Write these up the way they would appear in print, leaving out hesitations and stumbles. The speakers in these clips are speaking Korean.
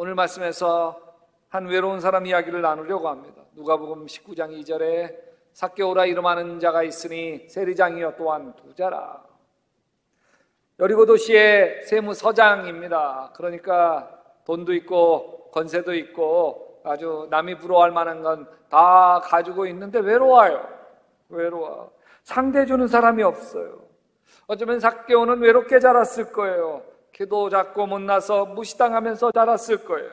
오늘 말씀에서 한 외로운 사람 이야기를 나누려고 합니다. 누가복음 19장 2절에 삭개오라 이름하는 자가 있으니 세리장이여 또한 부자라. 여리고 도시의 세무서장입니다. 그러니까 돈도 있고 권세도 있고 아주 남이 부러워할 만한 건 다 가지고 있는데 외로워요. 외로워. 상대해주는 사람이 없어요. 어쩌면 삭개오는 외롭게 자랐을 거예요. 키도 작고 못나서 무시당하면서 자랐을 거예요.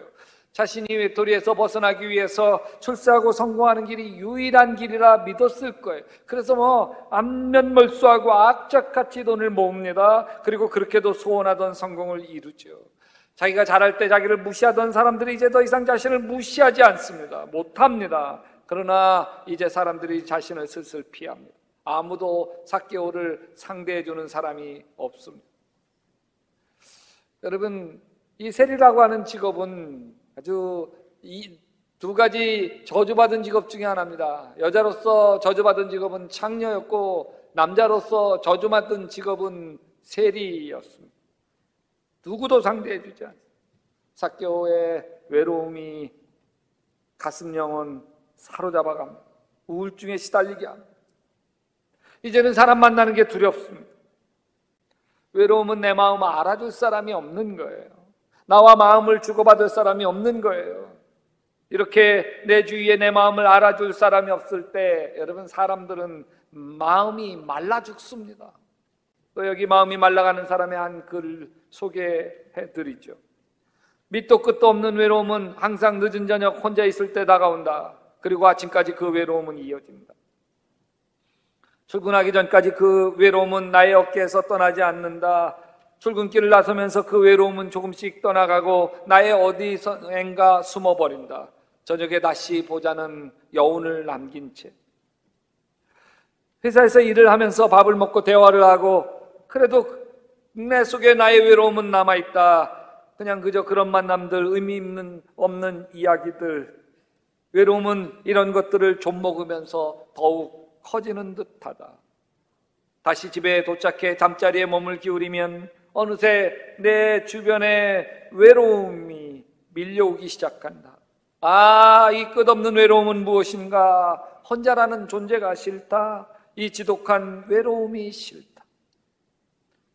자신이 외톨이에서 벗어나기 위해서 출세하고 성공하는 길이 유일한 길이라 믿었을 거예요. 그래서 안면멀수하고 악착같이 돈을 모읍니다. 그리고 그렇게도 소원하던 성공을 이루죠. 자기가 잘할 때 자기를 무시하던 사람들이 이제 더 이상 자신을 무시하지 않습니다. 못합니다. 그러나 이제 사람들이 자신을 슬슬 피합니다. 아무도 삭개오를 상대해주는 사람이 없습니다. 여러분, 이 세리라고 하는 직업은 아주 이 두 가지 저주받은 직업 중에 하나입니다. 여자로서 저주받은 직업은 창녀였고 남자로서 저주받은 직업은 세리였습니다. 누구도 상대해주지 않습니다. 삭개오의 외로움이 가슴 영혼 사로잡아갑니다. 우울증에 시달리게 합니다. 이제는 사람 만나는 게 두렵습니다. 외로움은 내 마음을 알아줄 사람이 없는 거예요. 나와 마음을 주고받을 사람이 없는 거예요. 이렇게 내 주위에 내 마음을 알아줄 사람이 없을 때 여러분 사람들은 마음이 말라 죽습니다. 또 여기 마음이 말라가는 사람의 한 글 소개해 드리죠. 밑도 끝도 없는 외로움은 항상 늦은 저녁 혼자 있을 때 다가온다. 그리고 아침까지 그 외로움은 이어집니다. 출근하기 전까지 그 외로움은 나의 어깨에서 떠나지 않는다. 출근길을 나서면서 그 외로움은 조금씩 떠나가고 나의 어디선가 숨어버린다. 저녁에 다시 보자는 여운을 남긴 채 회사에서 일을 하면서 밥을 먹고 대화를 하고 그래도 내 속에 나의 외로움은 남아있다. 그냥 그저 그런 만남들, 의미 없는 이야기들. 외로움은 이런 것들을 좀 먹으면서 더욱 커지는 듯하다. 다시 집에 도착해 잠자리에 몸을 기울이면 어느새 내 주변에 외로움이 밀려오기 시작한다. 이 끝없는 외로움은 무엇인가? 혼자라는 존재가 싫다. 이 지독한 외로움이 싫다.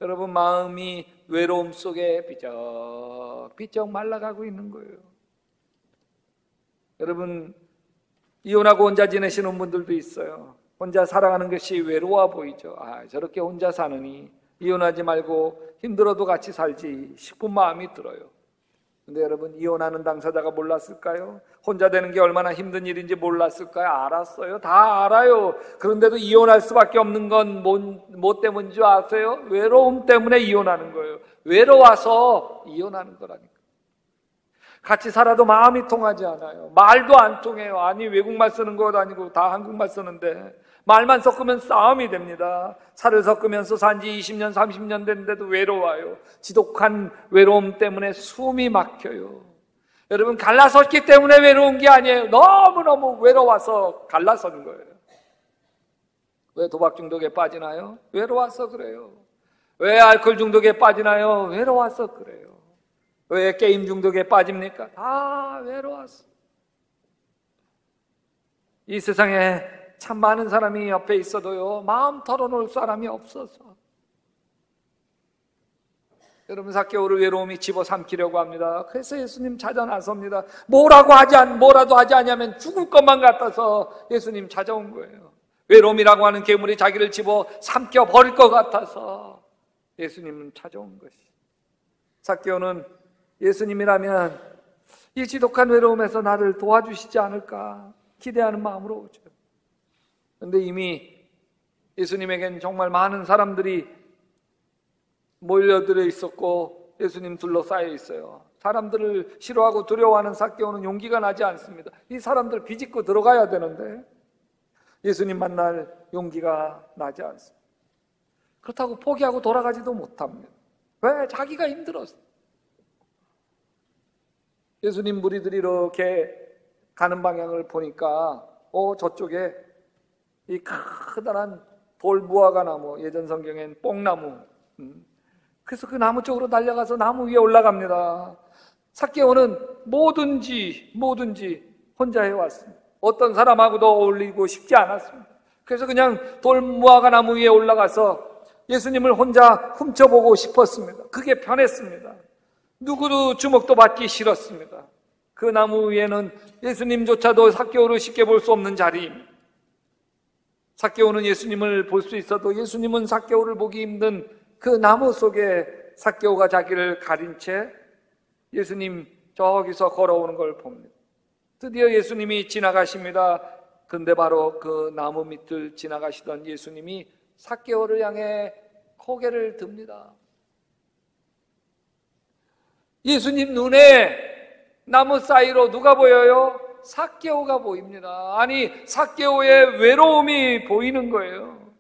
여러분, 마음이 외로움 속에 비쩍비쩍 말라가고 있는 거예요. 여러분, 이혼하고 혼자 지내시는 분들도 있어요. 혼자 살아가는 것이 외로워 보이죠. 저렇게 혼자 사느니 이혼하지 말고 힘들어도 같이 살지 싶은 마음이 들어요. 근데 여러분, 이혼하는 당사자가 몰랐을까요? 혼자 되는 게 얼마나 힘든 일인지 몰랐을까요? 알았어요. 다 알아요. 그런데도 이혼할 수밖에 없는 건 뭐 때문인 줄 아세요? 외로움 때문에 이혼하는 거예요. 외로워서 이혼하는 거라니까. 같이 살아도 마음이 통하지 않아요. 말도 안 통해요. 아니, 외국말 쓰는 것도 아니고 다 한국말 쓰는데 말만 섞으면 싸움이 됩니다. 살을 섞으면서 산지 20년, 30년 됐는데도 외로워요. 지독한 외로움 때문에 숨이 막혀요. 여러분, 갈라섰기 때문에 외로운 게 아니에요. 너무너무 외로워서 갈라선 거예요. 왜 도박 중독에 빠지나요? 외로워서 그래요. 왜 알코올 중독에 빠지나요? 외로워서 그래요. 왜 게임 중독에 빠집니까? 다 외로워서. 이 세상에 참 많은 사람이 옆에 있어도요, 마음 털어놓을 사람이 없어서. 여러분, 삭개오를 외로움이 집어삼키려고 합니다. 그래서 예수님 찾아 나섭니다. 뭐라도 하지 않으면 죽을 것만 같아서 예수님 찾아온 거예요. 외로움이라고 하는 괴물이 자기를 집어 삼켜 버릴 것 같아서 예수님은 찾아온 것이. 삭개오는 예수님이라면 이 지독한 외로움에서 나를 도와주시지 않을까 기대하는 마음으로 오죠. 그런데 이미 예수님에겐 정말 많은 사람들이 몰려들어 있었고 예수님 둘러싸여 있어요. 사람들을 싫어하고 두려워하는 삭개오는 용기가 나지 않습니다. 이 사람들 비집고 들어가야 되는데 예수님 만날 용기가 나지 않습니다. 그렇다고 포기하고 돌아가지도 못합니다. 왜? 자기가 힘들어서. 예수님 무리들이 이렇게 가는 방향을 보니까 저쪽에 이 커다란 돌무화과 나무, 예전 성경엔 뽕나무. 그래서 그 나무 쪽으로 달려가서 나무 위에 올라갑니다. 삭개오는 뭐든지 혼자 해왔습니다. 어떤 사람하고도 어울리고 싶지 않았습니다. 그래서 그냥 돌무화과 나무 위에 올라가서 예수님을 혼자 훔쳐보고 싶었습니다. 그게 편했습니다. 누구도 주목도 받기 싫었습니다. 그 나무 위에는 예수님조차도 삭개오를 쉽게 볼 수 없는 자리입니다. 삭개오는 예수님을 볼 수 있어도 예수님은 삭개오를 보기 힘든 그 나무 속에 삭개오가 자기를 가린 채 예수님 저기서 걸어오는 걸 봅니다. 드디어 예수님이 지나가십니다. 근데 바로 그 나무 밑을 지나가시던 예수님이 삭개오를 향해 고개를 듭니다. 예수님 눈에 나무 사이로 누가 보여요? 삭개오가 보입니다. 아니, 삭개오의 외로움이 보이는 거예요.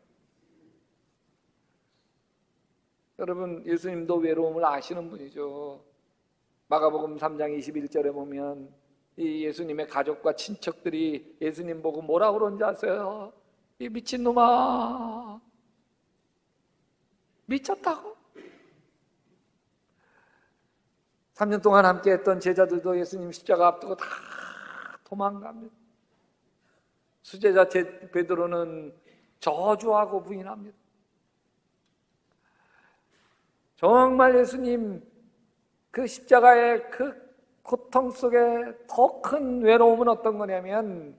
여러분, 예수님도 외로움을 아시는 분이죠. 마가복음 3장 21절에 보면 이 예수님의 가족과 친척들이 예수님 보고 뭐라 그런지 아세요? 이 미친놈아, 미쳤다고? 3년 동안 함께 했던 제자들도 예수님 십자가 앞두고 다 도망갑니다. 수제자 베드로는 저주하고 부인합니다. 정말 예수님 그 십자가의 그 고통 속에 더 큰 외로움은 어떤 거냐면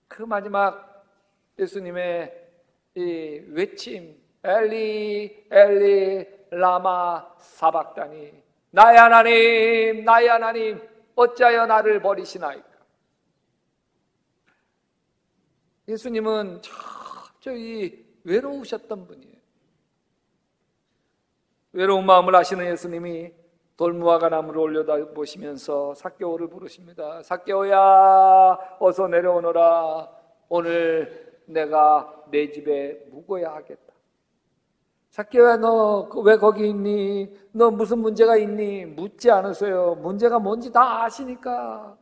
그 마지막 예수님의 이 외침, 엘리 엘리 라마 사박다니, 나의 하나님 나의 하나님 어찌하여 나를 버리시나이까. 예수님은 철저히 외로우셨던 분이에요. 외로운 마음을 아시는 예수님이 돌무화과 나무를 올려다보시면서 삭개오를 부르십니다. 삭개오야, 어서 내려오너라. 오늘 내가 내 집에 묵어야 하겠다. 삭개오야, 너 왜 거기 있니? 너 무슨 문제가 있니? 묻지 않으세요. 문제가 뭔지 다 아시니까.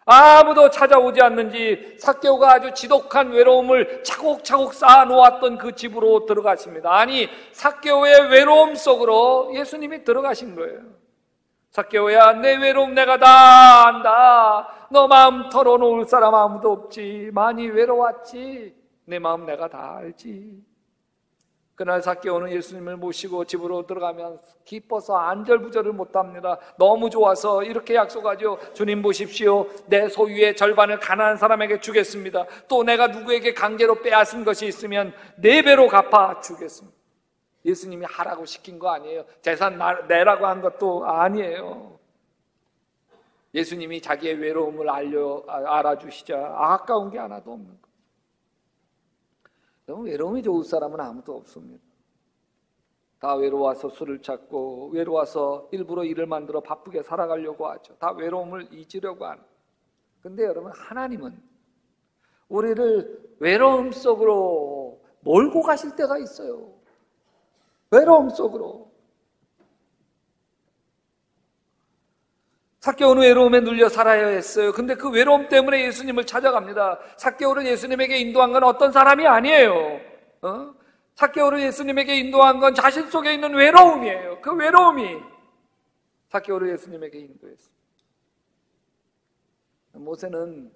아무도 찾아오지 않는지 삭개오가 아주 지독한 외로움을 차곡차곡 쌓아놓았던 그 집으로 들어가십니다. 아니, 삭개오의 외로움 속으로 예수님이 들어가신 거예요. 삭개오야, 내 외로움 내가 다 안다. 너 마음 털어놓을 사람 아무도 없지. 많이 외로웠지. 내 마음 내가 다 알지. 그날 삭개오는 예수님을 모시고 집으로 들어가면 기뻐서 안절부절을 못합니다. 너무 좋아서 이렇게 약속하죠. 주님 보십시오. 내 소유의 절반을 가난한 사람에게 주겠습니다. 또 내가 누구에게 강제로 빼앗은 것이 있으면 4배로 갚아 주겠습니다. 예수님이 하라고 시킨 거 아니에요. 재산 내라고 한 것도 아니에요. 예수님이 자기의 외로움을 알아주시자 아까운 게 하나도 없는 거예요. 너무 외로움이 좋을 사람은 아무도 없습니다. 다 외로워서 술을 찾고 외로워서 일부러 일을 만들어 바쁘게 살아가려고 하죠. 다 외로움을 잊으려고 하는. 근데 여러분, 하나님은 우리를 외로움 속으로 몰고 가실 때가 있어요. 외로움 속으로. 삭개오는 외로움에 눌려 살아야 했어요. 근데 그 외로움 때문에 예수님을 찾아갑니다. 삭개오를 예수님에게 인도한 건 어떤 사람이 아니에요. 삭개오를 예수님에게 인도한 건 자신 속에 있는 외로움이에요. 그 외로움이 삭개오를 예수님에게 인도했어요. 모세는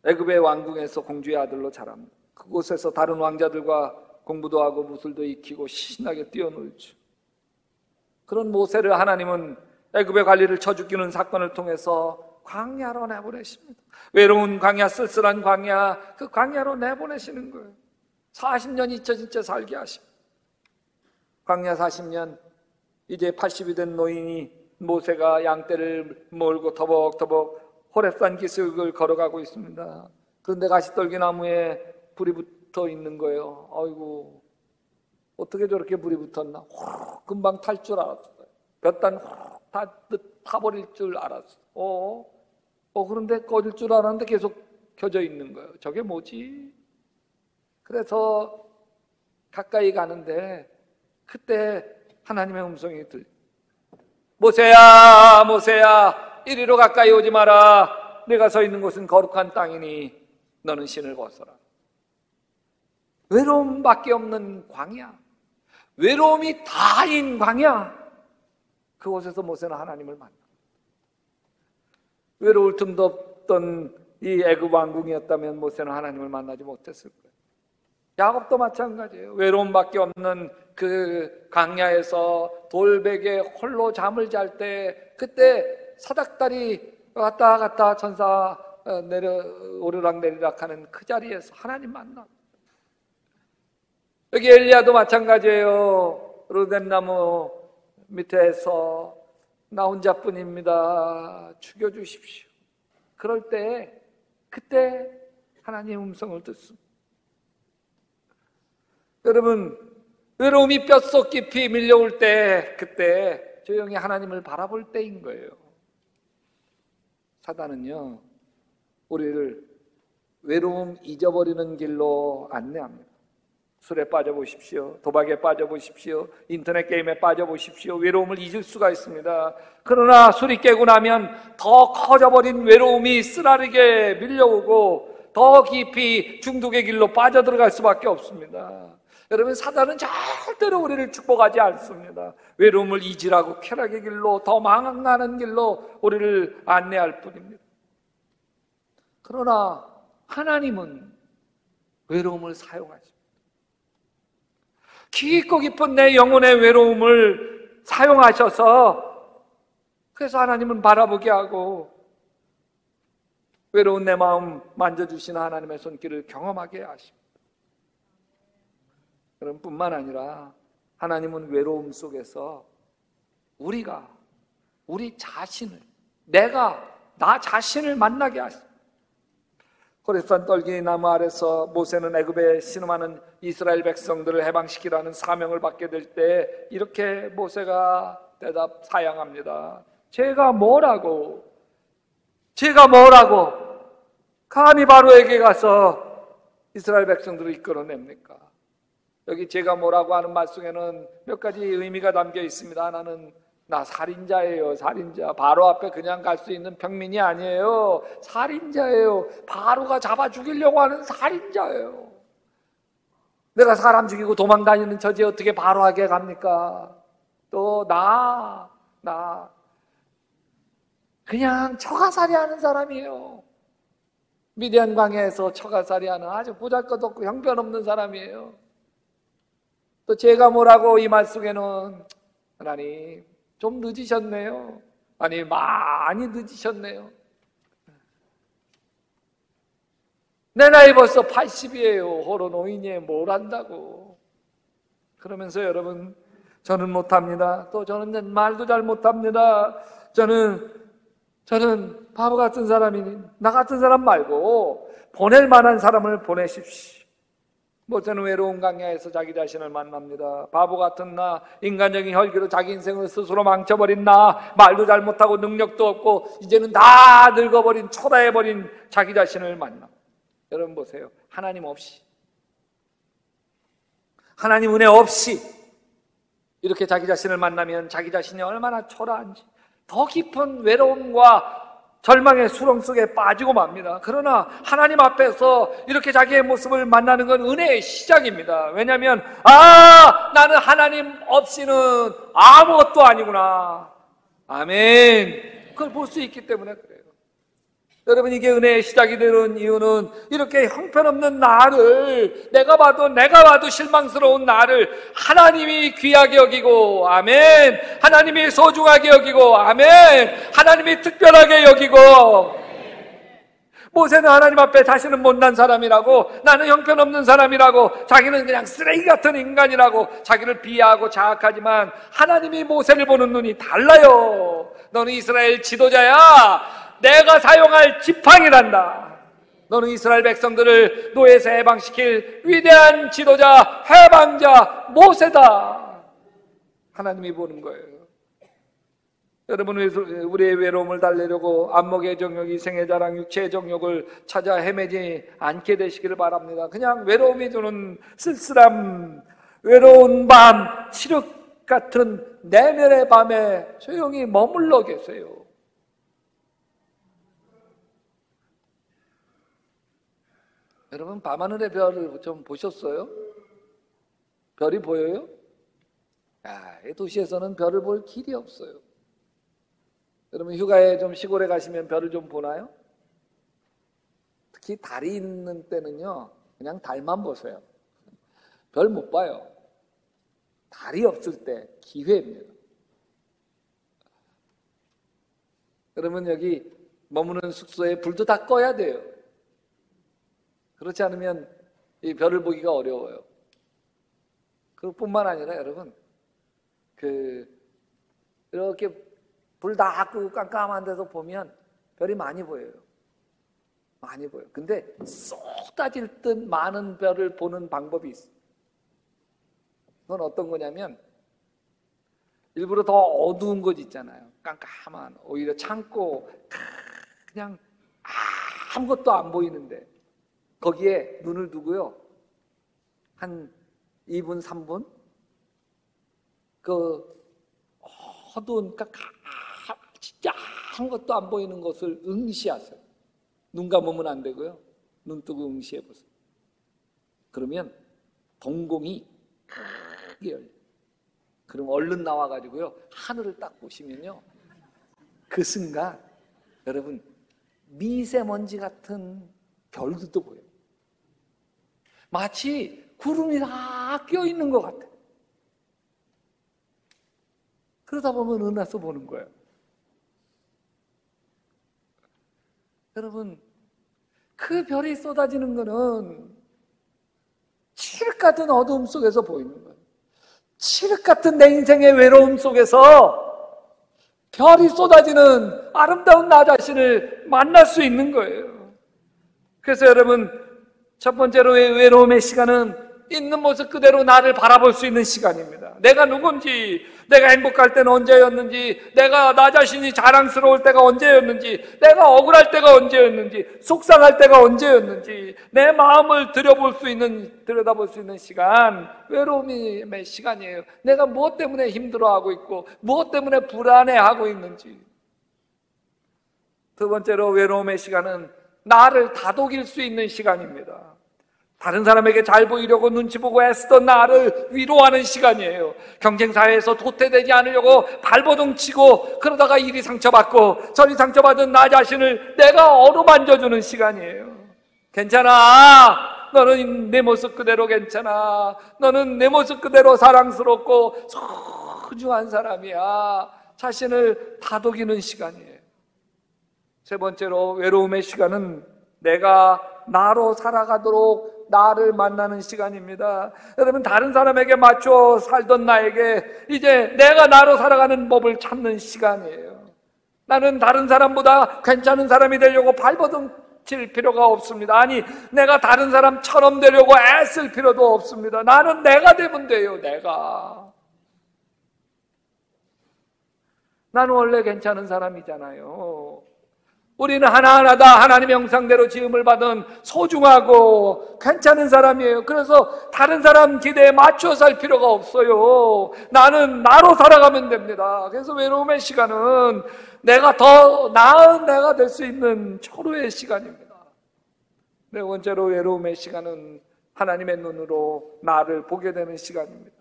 애굽의 왕궁에서 공주의 아들로 자랍니다. 그곳에서 다른 왕자들과 공부도 하고 무술도 익히고 신나게 뛰어놀죠. 그런 모세를 하나님은 애굽의 관리를 쳐죽이는 사건을 통해서 광야로 내보내십니다. 외로운 광야, 쓸쓸한 광야, 그 광야로 내보내시는 거예요. 40년 잊혀진 채 살게 하십니다. 광야 40년, 이제 80이 된 노인이 모세가 양떼를 몰고 터벅터벅 호렙산 기슭을 걸어가고 있습니다. 그런데 가시떨기나무에 불이 붙어 있는 거예요. 아이고, 어떻게 저렇게 불이 붙었나? 금방 탈 줄 알았어요. 몇 단 다 타버릴 줄 알았어. 그런데 꺼질 줄 알았는데 계속 켜져 있는 거예요. 저게 뭐지? 그래서 가까이 가는데 그때 하나님의 음성이 모세야, 모세야, 이리로 가까이 오지 마라. 내가 서 있는 곳은 거룩한 땅이니 너는 신을 벗어라. 외로움밖에 없는 광야, 외로움이 다인 광야. 그곳에서 모세는 하나님을 만나. 외로울 틈도 없던 이 애굽 왕궁이었다면 모세는 하나님을 만나지 못했을 거예요. 야곱도 마찬가지예요. 외로움밖에 없는 그 강야에서 돌베개 홀로 잠을 잘 때, 그때 사닥다리 왔다 갔다 천사 오르락 내리락 하는 그 자리에서 하나님 만나. 여기 엘리야도 마찬가지예요. 로뎀나무 밑에서 나 혼자뿐입니다. 죽여주십시오. 그럴 때, 그때 하나님의 음성을 듣습니다. 여러분, 외로움이 뼛속 깊이 밀려올 때, 그때 조용히 하나님을 바라볼 때인 거예요. 사단은요, 우리를 외로움 잊어버리는 길로 안내합니다. 술에 빠져보십시오. 도박에 빠져보십시오. 인터넷 게임에 빠져보십시오. 외로움을 잊을 수가 있습니다. 그러나 술이 깨고 나면 더 커져버린 외로움이 쓰라리게 밀려오고 더 깊이 중독의 길로 빠져들어갈 수밖에 없습니다. 여러분, 사단은 절대로 우리를 축복하지 않습니다. 외로움을 잊으라고 쾌락의 길로, 더 망하는 길로 우리를 안내할 뿐입니다. 그러나 하나님은 외로움을 사용하십니다. 깊고 깊은 내 영혼의 외로움을 사용하셔서, 그래서 하나님은 바라보게 하고 외로운 내 마음 만져주시는 하나님의 손길을 경험하게 하십니다. 그럼 뿐만 아니라 하나님은 외로움 속에서 우리가 우리 자신을, 나 자신을 만나게 하십니다. 호렙산 떨기 나무 아래서 모세는 애굽에 신음하는 이스라엘 백성들을 해방시키라는 사명을 받게 될 때 이렇게 모세가 사양합니다. 제가 뭐라고 감히 바로에게 가서 이스라엘 백성들을 이끌어냅니까? 여기 제가 뭐라고 하는 말 속에는 몇 가지 의미가 담겨 있습니다. 하나는 나 살인자예요. 살인자. 바로 앞에 그냥 갈 수 있는 평민이 아니에요. 살인자예요. 바로가 잡아 죽이려고 하는 살인자예요. 내가 사람 죽이고 도망다니는 처지에 어떻게 바로에게 갑니까? 또 나 그냥 처가살이 하는 사람이에요. 미디안 광야에서 처가살이 하는 아주 보잘것없고 형편없는 사람이에요. 또 제가 뭐라고 이 말 속에는 하나님 좀 늦으셨네요. 아니 많이 늦으셨네요. 내 나이 벌써 80이에요. 호로 노인이 뭘 한다고. 그러면서 여러분, 저는 못합니다. 또 저는 말도 잘 못합니다. 저는 바보 같은 사람이니 나 같은 사람 말고 보낼 만한 사람을 보내십시오. 모세는 외로운 강야에서 자기 자신을 만납니다. 바보 같은 나, 인간적인 혈기로 자기 인생을 스스로 망쳐버린 나, 말도 잘 못하고 능력도 없고 이제는 다 늙어버린, 초라해버린 자기 자신을 만나. 여러분 보세요. 하나님 없이, 하나님 은혜 없이 이렇게 자기 자신을 만나면 자기 자신이 얼마나 초라한지, 더 깊은 외로움과 절망의 수렁 속에 빠지고 맙니다. 그러나 하나님 앞에서 이렇게 자기의 모습을 만나는 건 은혜의 시작입니다. 왜냐하면 나는 하나님 없이는 아무것도 아니구나. 아멘. 그걸 볼 수 있기 때문에 그래요. 여러분, 이게 은혜의 시작이 되는 이유는 이렇게 형편없는 나를, 내가 봐도 실망스러운 나를 하나님이 귀하게 여기고, 아멘. 하나님이 소중하게 여기고, 아멘. 하나님이 특별하게 여기고. 모세는 하나님 앞에 자신은 못난 사람이라고, 나는 형편없는 사람이라고, 자기는 그냥 쓰레기 같은 인간이라고 자기를 비하하고 자학하지만 하나님이 모세를 보는 눈이 달라요. 너는 이스라엘 지도자야. 내가 사용할 지팡이란다. 너는 이스라엘 백성들을 노예에서 해방시킬 위대한 지도자, 해방자, 모세다. 하나님이 보는 거예요. 여러분, 우리의 외로움을 달래려고 안목의 정욕, 이생의 자랑, 육체의 정욕을 찾아 헤매지 않게 되시기를 바랍니다. 그냥 외로움이 주는 쓸쓸함, 외로운 밤, 칠흑 같은 내면의 밤에 조용히 머물러 계세요. 여러분, 밤하늘의 별을 좀 보셨어요? 별이 보여요? 이 도시에서는 별을 볼 길이 없어요. 여러분 휴가에 좀 시골에 가시면 별을 좀 보나요? 특히 달이 있는 때는요, 그냥 달만 보세요. 별 못 봐요. 달이 없을 때 기회입니다. 그러면 여기 머무는 숙소에 불도 다 꺼야 돼요. 그렇지 않으면 이 별을 보기가 어려워요. 그뿐만 아니라 여러분, 이렇게 불 다 끄고 깜깜한 데서 보면 별이 많이 보여요. 많이 보여요. 근데 쏟아질 듯 많은 별을 보는 방법이 있어요. 그건 어떤 거냐면 일부러 더 어두운 곳 있잖아요. 깜깜한, 오히려 창고 그냥 아무것도 안 보이는데 거기에 눈을 두고요, 한 2분, 3분 그 어두운 진짜 아무것도 안 보이는 것을 응시하세요. 눈 감으면 안 되고요, 눈 뜨고 응시해 보세요. 그러면 동공이 크게 열려요. 그럼 얼른 나와가지고요, 하늘을 딱 보시면요, 그 순간 여러분 미세먼지 같은 별들도 보여요. 마치 구름이 다 껴있는 것 같아요. 그러다 보면 은하수 보는 거예요. 여러분, 그 별이 쏟아지는 거는 칠흑 같은 어두움 속에서 보이는 거예요. 칠흑 같은 내 인생의 외로움 속에서 별이 쏟아지는 아름다운 나 자신을 만날 수 있는 거예요. 그래서 여러분, 첫 번째로 외로움의 시간은 있는 모습 그대로 나를 바라볼 수 있는 시간입니다. 내가 누군지, 내가 행복할 때는 언제였는지, 내가 나 자신이 자랑스러울 때가 언제였는지, 내가 억울할 때가 언제였는지, 속상할 때가 언제였는지, 내 마음을 들여다볼 수 있는 시간, 외로움의 시간이에요. 내가 무엇 때문에 힘들어하고 있고 무엇 때문에 불안해하고 있는지. 두 번째로 외로움의 시간은 나를 다독일 수 있는 시간입니다. 다른 사람에게 잘 보이려고 눈치 보고 애쓰던 나를 위로하는 시간이에요. 경쟁사회에서 도태되지 않으려고 발버둥 치고 그러다가 이리 상처받고 저리 상처받은 나 자신을 내가 어루만져주는 시간이에요. 괜찮아. 너는 내 모습 그대로 괜찮아. 너는 내 모습 그대로 사랑스럽고 소중한 사람이야. 자신을 다독이는 시간이에요. 세 번째로 외로움의 시간은 내가 나로 살아가도록 나를 만나는 시간입니다. 여러분, 다른 사람에게 맞춰 살던 나에게 이제 내가 나로 살아가는 법을 찾는 시간이에요. 나는 다른 사람보다 괜찮은 사람이 되려고 발버둥 칠 필요가 없습니다. 아니, 내가 다른 사람처럼 되려고 애쓸 필요도 없습니다. 나는 내가 되면 돼요. 내가. 나는 원래 괜찮은 사람이잖아요. 우리는 하나하나 다 하나님의 형상대로 지음을 받은 소중하고 괜찮은 사람이에요. 그래서 다른 사람 기대에 맞춰 살 필요가 없어요. 나는 나로 살아가면 됩니다. 그래서 외로움의 시간은 내가 더 나은 내가 될 수 있는 초로의 시간입니다. 네 번째로 외로움의 시간은 하나님의 눈으로 나를 보게 되는 시간입니다.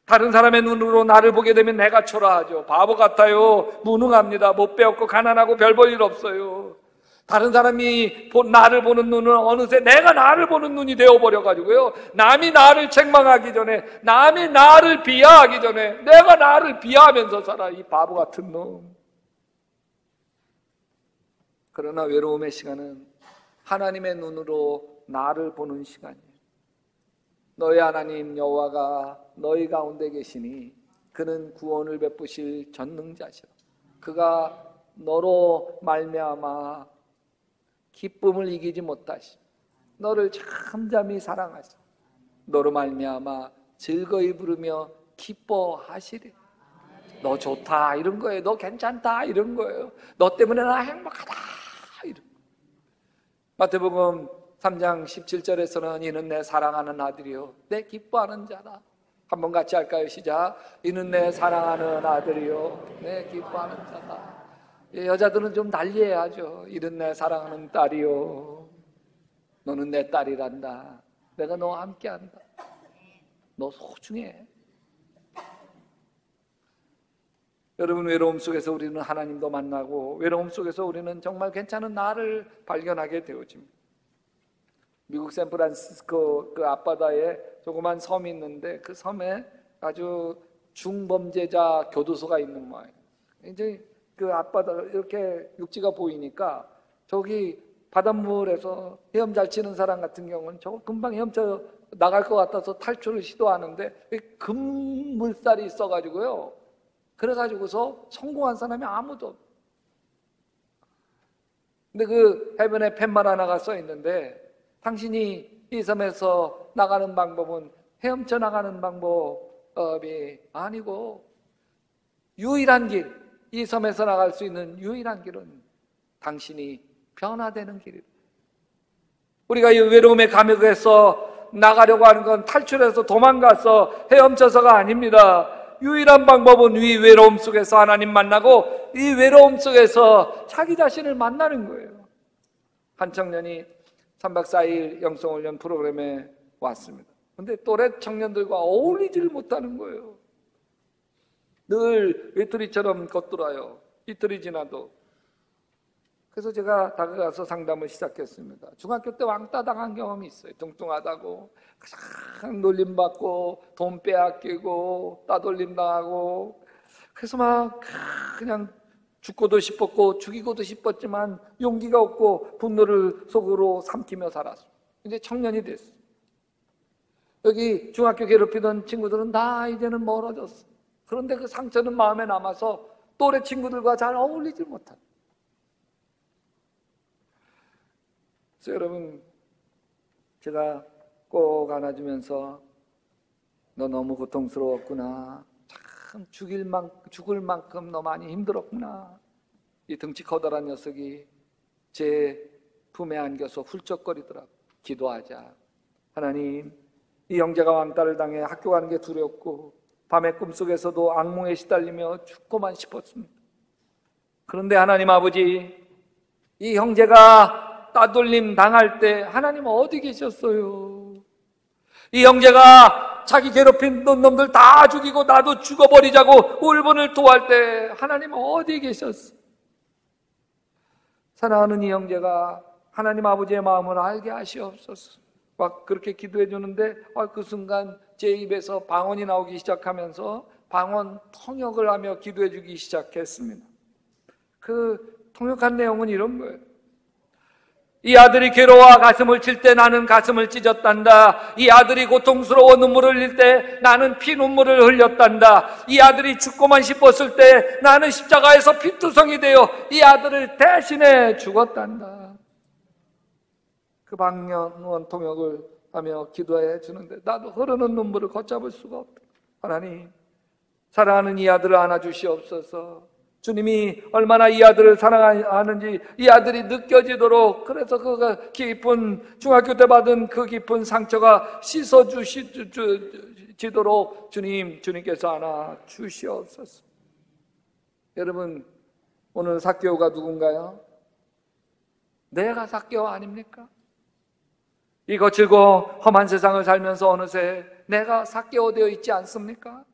다른 사람의 눈으로 나를 보게 되면 내가 초라하죠. 바보 같아요. 무능합니다. 못 배웠고 가난하고 별 볼 일 없어요. 다른 사람이 나를 보는 눈은 어느새 내가 나를 보는 눈이 되어버려가지고요, 남이 나를 책망하기 전에, 남이 나를 비하하기 전에 내가 나를 비하하면서 살아. 이 바보 같은 놈. 그러나 외로움의 시간은 하나님의 눈으로 나를 보는 시간이에요. 너희 하나님 여호와가 너희 가운데 계시니 그는 구원을 베푸실 전능자시라. 그가 너로 말미암아 기쁨을 이기지 못하시, 너를 잠잠히 사랑하시, 너로 말미암아 즐거이 부르며 기뻐하시리. 너 좋다 이런 거예요. 너 괜찮다 이런 거예요. 너 때문에 나 행복하다 이런 거예요. 마태복음 3장 17절에서는 이는 내 사랑하는 아들이요 내 기뻐하는 자다. 한번 같이 할까요? 시작. 이는 내 사랑하는 아들이요 내 기뻐하는 자다. 여자들은 좀 난리해야죠. 이는 내 사랑하는 딸이요 너는 내 딸이란다. 내가 너와 함께한다. 너 소중해. 여러분, 외로움 속에서 우리는 하나님도 만나고 외로움 속에서 우리는 정말 괜찮은 나를 발견하게 되어집니다. 미국 샌프란시스코 그 앞바다에 조그만 섬이 있는데 그 섬에 아주 중범죄자 교도소가 있는 모양이에요. 이제 그 앞바다 이렇게 육지가 보이니까 저기 바닷물에서 헤엄 잘 치는 사람 같은 경우는 저거 금방 헤엄쳐 나갈 것 같아서 탈출을 시도하는데 금물살이 있어가지고요. 그래가지고서 성공한 사람이 아무도 없어요. 근데 그 해변에 팻말 하나가 써 있는데 당신이 이 섬에서 나가는 방법은 헤엄쳐 나가는 방법이 아니고 유일한 길, 이 섬에서 나갈 수 있는 유일한 길은 당신이 변화되는 길이다. 우리가 이 외로움의 감옥에서 나가려고 하는 건 탈출해서 도망가서 헤엄쳐서가 아닙니다. 유일한 방법은 이 외로움 속에서 하나님 만나고 이 외로움 속에서 자기 자신을 만나는 거예요. 한 청년이 3박 4일 영성훈련 프로그램에 왔습니다. 근데 또래 청년들과 어울리지를 못하는 거예요. 늘 외톨이처럼 겉돌아요. 이틀이 지나도. 그래서 제가 다가가서 상담을 시작했습니다. 중학교 때 왕따 당한 경험이 있어요. 뚱뚱하다고 가장 놀림받고 돈 빼앗기고 따돌림 당하고 그래서 막 그냥 죽고도 싶었고 죽이고도 싶었지만 용기가 없고 분노를 속으로 삼키며 살았어요. 이제 청년이 됐어요. 여기 중학교 괴롭히던 친구들은 다 이제는 멀어졌어. 그런데 그 상처는 마음에 남아서 또래 친구들과 잘 어울리지 못한. 그래서 여러분, 제가 꼭 안아주면서 너 너무 고통스러웠구나. 참 죽을 만큼 너 많이 힘들었구나. 이 덩치 커다란 녀석이 제 품에 안겨서 훌쩍거리더라고. 기도하자. 하나님, 이 형제가 왕따를 당해 학교 가는 게 두렵고 밤의 꿈속에서도 악몽에 시달리며 죽고만 싶었습니다. 그런데 하나님 아버지, 이 형제가 따돌림 당할 때 하나님 어디 계셨어요? 이 형제가 자기 괴롭힌 놈들 다 죽이고 나도 죽어버리자고 울분을 토할 때 하나님 어디 계셨어? 사랑하는 이 형제가 하나님 아버지의 마음을 알게 하시옵소서. 막 그렇게 기도해 주는데 그 순간 제 입에서 방언이 나오기 시작하면서 방언 통역을 하며 기도해 주기 시작했습니다. 그 통역한 내용은 이런 거예요. 이 아들이 괴로워 가슴을 칠 때 나는 가슴을 찢었단다. 이 아들이 고통스러워 눈물을 흘릴 때 나는 피눈물을 흘렸단다. 이 아들이 죽고만 싶었을 때 나는 십자가에서 피투성이 되어 이 아들을 대신해 죽었단다. 그 방언 통역을 하며 기도해 주는데 나도 흐르는 눈물을 걷잡을 수가 없다. 하나님, 사랑하는 이 아들을 안아주시옵소서. 주님이 얼마나 이 아들을 사랑하는지 이 아들이 느껴지도록, 그래서 그 깊은 중학교 때 받은 그 깊은 상처가 씻어지도록 주님께서 안아주시옵소서. 여러분, 오늘 삭개오가 누군가요? 내가 삭개오 아닙니까? 이 거칠고 험한 세상을 살면서 어느새 내가 삭개오 되어 있지 않습니까?